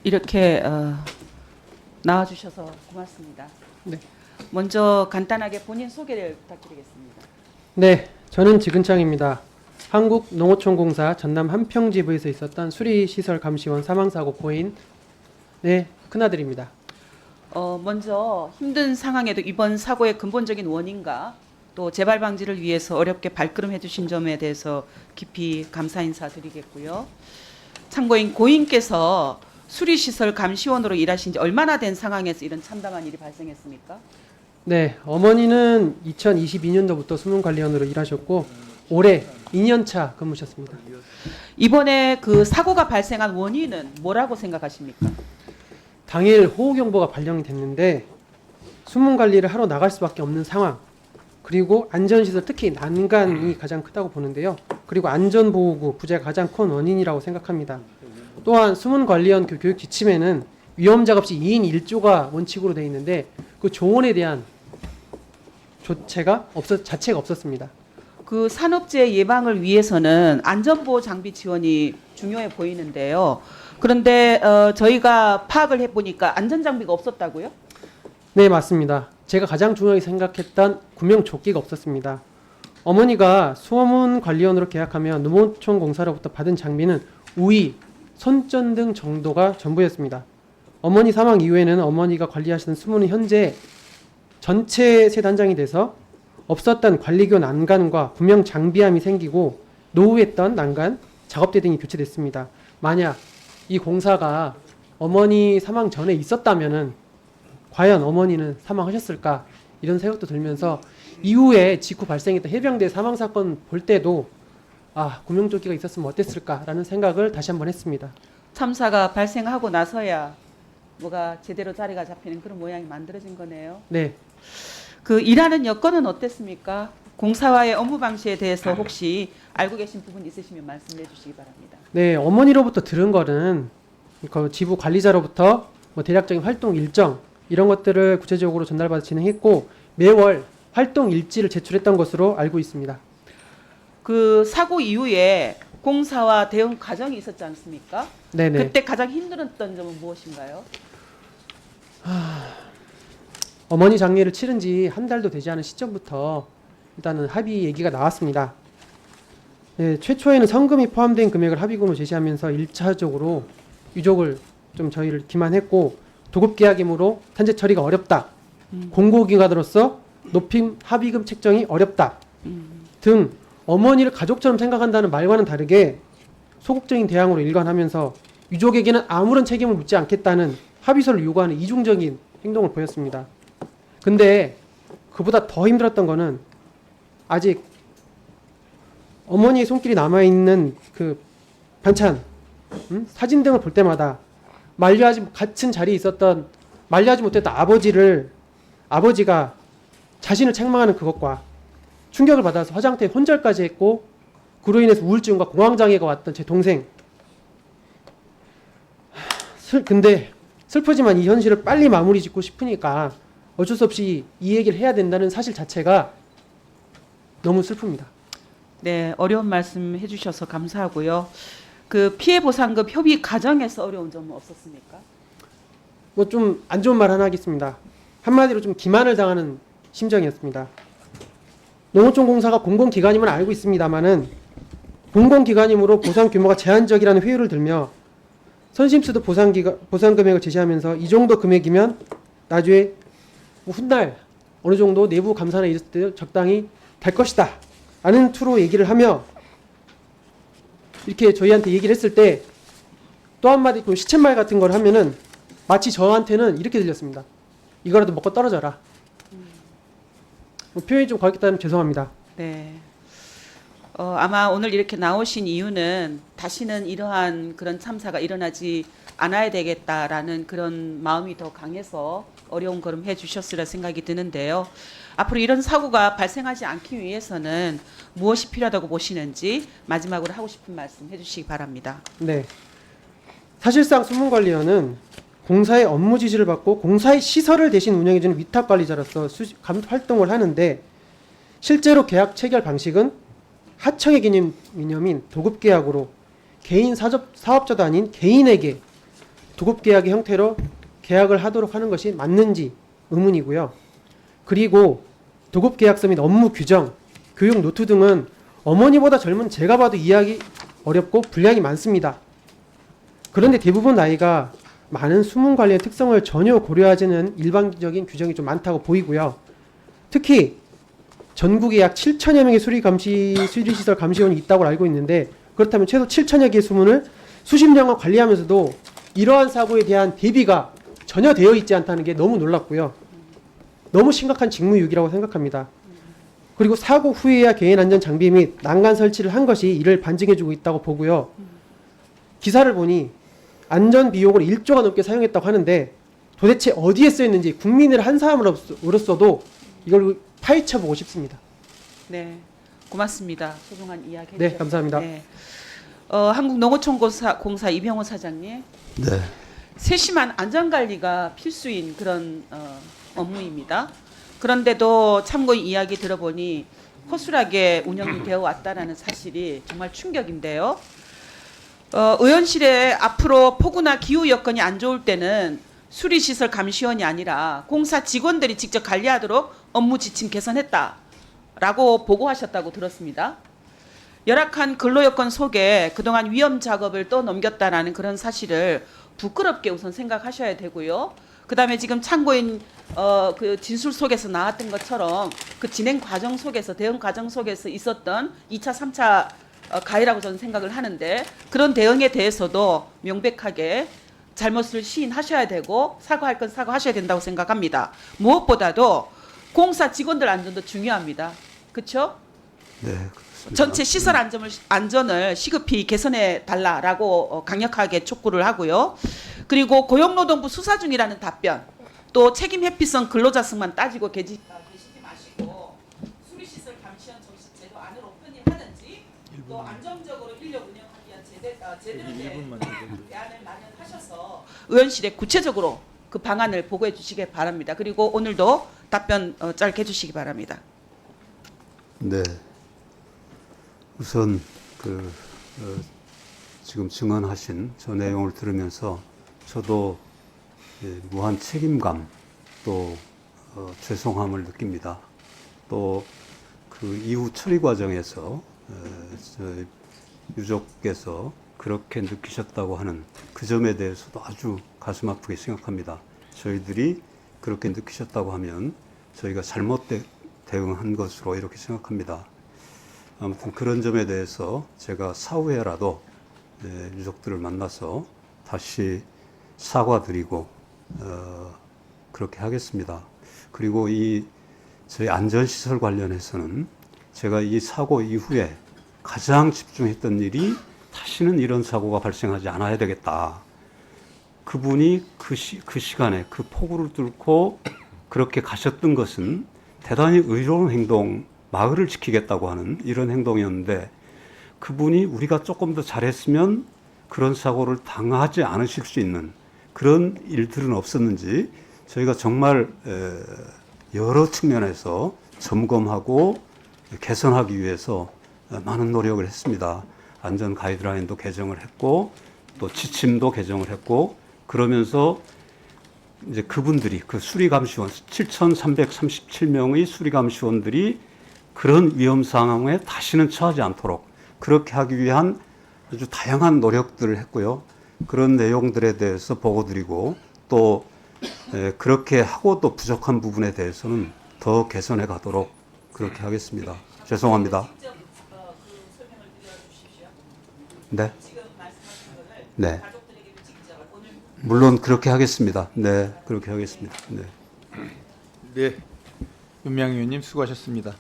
이렇게 나와주셔서 고맙습니다. 네. 먼저 간단하게 본인 소개를 부탁드리겠습니다. 네, 저는 지근창입니다. 한국농어촌공사 전남 한평지부에서 있었던 수리시설감시원 사망사고 고인의 큰아들입니다. 먼저 힘든 상황에도 이번 사고의 근본적인 원인과 또 재발 방지를 위해서 어렵게 발걸음해 주신 점에 대해서 깊이 감사 인사드리겠고요. 참고인 고인께서 수리시설 감시원으로 일하신 지 얼마나 된 상황에서 이런 참담한 일이 발생했습니까? 네, 어머니는 2022년도부터 수문관리원으로 일하셨고 올해 2년차 근무하셨습니다. 이번에 그 사고가 발생한 원인은 뭐라고 생각하십니까? 당일 호우경보가 발령이 됐는데 수문관리를 하러 나갈 수밖에 없는 상황, 그리고 안전시설 특히 난간이 가장 크다고 보는데요. 그리고 안전보호구 부재가 가장 큰 원인이라고 생각합니다. 또한 수문관리원 교육 지침에는 위험 작업 시 2인 1조가 원칙으로 되어 있는데 그 조언에 대한 자체가 없었습니다. 그 산업재해 예방을 위해서는 안전보호 장비 지원이 중요해 보이는데요. 그런데 저희가 파악을 해보니까 안전장비가 없었다고요? 네, 맞습니다. 제가 가장 중요하게 생각했던 구명조끼가 없었습니다. 어머니가 수문관리원으로 계약하면 농어촌공사로부터 받은 장비는 우의, 손전등 정도가 전부였습니다. 어머니 사망 이후에는 어머니가 관리하시는 수문은 현재 전체 세 단장이 돼서 없었던 관리교 난간과 구명 장비함이 생기고 노후했던 난간, 작업대 등이 교체됐습니다. 만약 이 공사가 어머니 사망 전에 있었다면은 과연 어머니는 사망하셨을까 이런 생각도 들면서 이후에 직후 발생했던 해병대 사망 사건 볼 때도 구명조끼가 있었으면 어땠을까라는 생각을 다시 한번 했습니다. 참사가 발생하고 나서야 뭐가 제대로 자리가 잡히는 그런 모양이 만들어진 거네요. 네, 그 일하는 여건은 어땠습니까? 공사와의 업무 방식에 대해서 혹시 알고 계신 부분 있으시면 말씀해 주시기 바랍니다. 네, 어머니로부터 들은 거는 그 지부 관리자로부터 뭐 대략적인 활동 일정 이런 것들을 구체적으로 전달받아 진행했고 매월 활동 일지를 제출했던 것으로 알고 있습니다. 그 사고 이후에 공사와 대응 과정이 있었지 않습니까? 네네. 그때 가장 힘들었던 점은 무엇인가요? 어머니 장례를 치른 지 한 달도 되지 않은 시점부터 일단은 합의 얘기가 나왔습니다. 네, 최초에는 성금이 포함된 금액을 합의금으로 제시하면서 1차적으로 유족을 좀 저희를 기만했고 도급계약이므로 산재 처리가 어렵다. 공고기관으로서 높임 합의금 책정이 어렵다. 등 어머니를 가족처럼 생각한다는 말과는 다르게 소극적인 대항으로 일관하면서 유족에게는 아무런 책임을 묻지 않겠다는 합의서를 요구하는 이중적인 행동을 보였습니다. 근데 그보다 더 힘들었던 거는 아직 어머니의 손길이 남아있는 그 반찬, 사진 등을 볼 때마다 같은 자리에 있었던 만류하지 못했던 아버지가 자신을 책망하는 그것과 충격을 받아서 화장터에 혼절까지 했고 그로 인해서 우울증과 공황장애가 왔던 제 동생. 근데 슬프지만 이 현실을 빨리 마무리 짓고 싶으니까 어쩔 수 없이 이 얘기를 해야 된다는 사실 자체가 너무 슬픕니다. 네, 어려운 말씀 해주셔서 감사하고요. 그 피해 보상금 협의 과정에서 어려운 점은 없었습니까? 뭐 좀 안 좋은 말 하나 하겠습니다. 한마디로 좀 기만을 당하는 심정이었습니다. 농어촌공사가 공공기관임을 알고 있습니다만은 공공기관이므로 보상 규모가 제한적이라는 회유를 들며 선심수도 보상 금액을 제시하면서 이 정도 금액이면 나중에 뭐 훗날 어느 정도 내부 감사나 이랬을 때 적당히 될 것이다 라는 투로 얘기를 하며 이렇게 저희한테 얘기를 했을 때 또 한마디 시쳇말 같은 걸 하면은 마치 저한테는 이렇게 들렸습니다. 이거라도 먹고 떨어져라. 뭐 표현이 좀 과했다면 죄송합니다. 네. 아마 오늘 이렇게 나오신 이유는 다시는 이러한 그런 참사가 일어나지 않아야 되겠다라는 그런 마음이 더 강해서 어려운 걸음 해주셨으리라 생각이 드는데요. 앞으로 이런 사고가 발생하지 않기 위해서는 무엇이 필요하다고 보시는지 마지막으로 하고 싶은 말씀 해주시기 바랍니다. 네. 사실상 수문관리원은 공사의 업무 지시를 받고 공사의 시설을 대신 운영해주는 위탁관리자로서 감독 활동을 하는데 실제로 계약 체결 방식은 하청의 개념인 도급계약으로 개인 사업자도 아닌 개인에게 도급 계약의 형태로 계약을 하도록 하는 것이 맞는지 의문이고요. 그리고 도급 계약서 및 업무 규정, 교육 노트 등은 어머니보다 젊은 제가 봐도 이해하기 어렵고 분량이 많습니다. 그런데 대부분 나이가 많은 수문 관리의 특성을 전혀 고려하지는 일반적인 규정이 좀 많다고 보이고요. 특히 전국에 약 7천여 명의 수리시설 감시원이 있다고 알고 있는데, 그렇다면 최소 7천여 개의 수문을 수십 년간 관리하면서도 이러한 사고에 대한 대비가 전혀 되어 있지 않다는 게 너무 놀랍고요. 너무 심각한 직무유기라고 생각합니다. 그리고 사고 후에야 개인안전 장비 및 난간 설치를 한 것이 이를 반증해주고 있다고 보고요. 기사를 보니 안전 비용을 1조가 넘게 사용했다고 하는데 도대체 어디에 쓰였는지 국민을 한 사람으로서도 이걸 파헤쳐보고 싶습니다. 네, 고맙습니다. 소중한 이야기 네, 해주셔서. 감사합니다. 네. 한국농어촌공사 이병호 사장님. 네. 세심한 안전관리가 필수인 그런 업무입니다. 그런데도 참고인 이야기 들어보니 허술하게 운영이 되어 왔다라는 사실이 정말 충격인데요. 의원실에 앞으로 폭우나 기후 여건이 안 좋을 때는 수리시설 감시원이 아니라 공사 직원들이 직접 관리하도록 업무 지침 개선했다라고 보고하셨다고 들었습니다. 열악한 근로 여건 속에 그동안 위험 작업을 또 넘겼다라는 그런 사실을 부끄럽게 우선 생각하셔야 되고요. 그다음에 지금 참고인 그 진술 속에서 나왔던 것처럼 그 진행 과정 속에서 대응 과정 속에서 있었던 2차, 3차 가해라고 저는 생각을 하는데, 그런 대응에 대해서도 명백하게 잘못을 시인하셔야 되고 사과할 건 사과하셔야 된다고 생각합니다. 무엇보다도 공사 직원들 안전도 중요합니다. 그렇죠? 네. 그렇습니다. 전체 시설 안전을 시급히 개선해 달라라고 강력하게 촉구를 하고요. 그리고 고용노동부 수사 중이라는 답변, 또 책임 회피성 근로자성만 따지고 계시지 마시고 수리시설 감시원 정식 제도 안으로 편입하든지 또 안정적으로 인력 운영하기 위한 제대로 된 대안을 마련하셔서 의원실에 구체적으로 그 방안을 보고해 주시기 바랍니다. 그리고 오늘도 답변 짧게 해주시기 바랍니다. 네. 우선 지금 증언하신 저 내용을 들으면서 저도 무한 책임감 또 죄송함을 느낍니다. 또 그 이후 처리 과정에서 저희 유족께서 그렇게 느끼셨다고 하는 그 점에 대해서도 아주 가슴 아프게 생각합니다. 저희들이 그렇게 느끼셨다고 하면 저희가 잘못 대응한 것으로 이렇게 생각합니다. 아무튼 그런 점에 대해서 제가 사후에라도 유족들을 만나서 다시 사과드리고 그렇게 하겠습니다. 그리고 이 저희 안전시설 관련해서는 제가 이 사고 이후에 가장 집중했던 일이 다시는 이런 사고가 발생하지 않아야 되겠다. 그분이 그 시간에 그 폭우를 뚫고 그렇게 가셨던 것은 대단히 의로운 행동, 마을을 지키겠다고 하는 이런 행동이었는데, 그분이 우리가 조금 더 잘했으면 그런 사고를 당하지 않으실 수 있는 그런 일들은 없었는지 저희가 정말 여러 측면에서 점검하고 개선하기 위해서 많은 노력을 했습니다. 안전 가이드라인도 개정을 했고 또 지침도 개정을 했고, 그러면서 이제 그분들이 그 수리감시원 7,337명의 수리감시원들이 그런 위험 상황에 다시는 처하지 않도록 그렇게 하기 위한 아주 다양한 노력들을 했고요. 그런 내용들에 대해서 보고드리고 또 그렇게 하고 또 부족한 부분에 대해서는 더 개선해 가도록 그렇게 하겠습니다. 죄송합니다. 직접 그 설명을 드려주십시오. 네. 지금 말씀하신 거를 네. 가족들에게도 직접 오늘 물론 그렇게 하겠습니다. 네, 그렇게 하겠습니다. 네. 네, 윤미향 의원님 수고하셨습니다.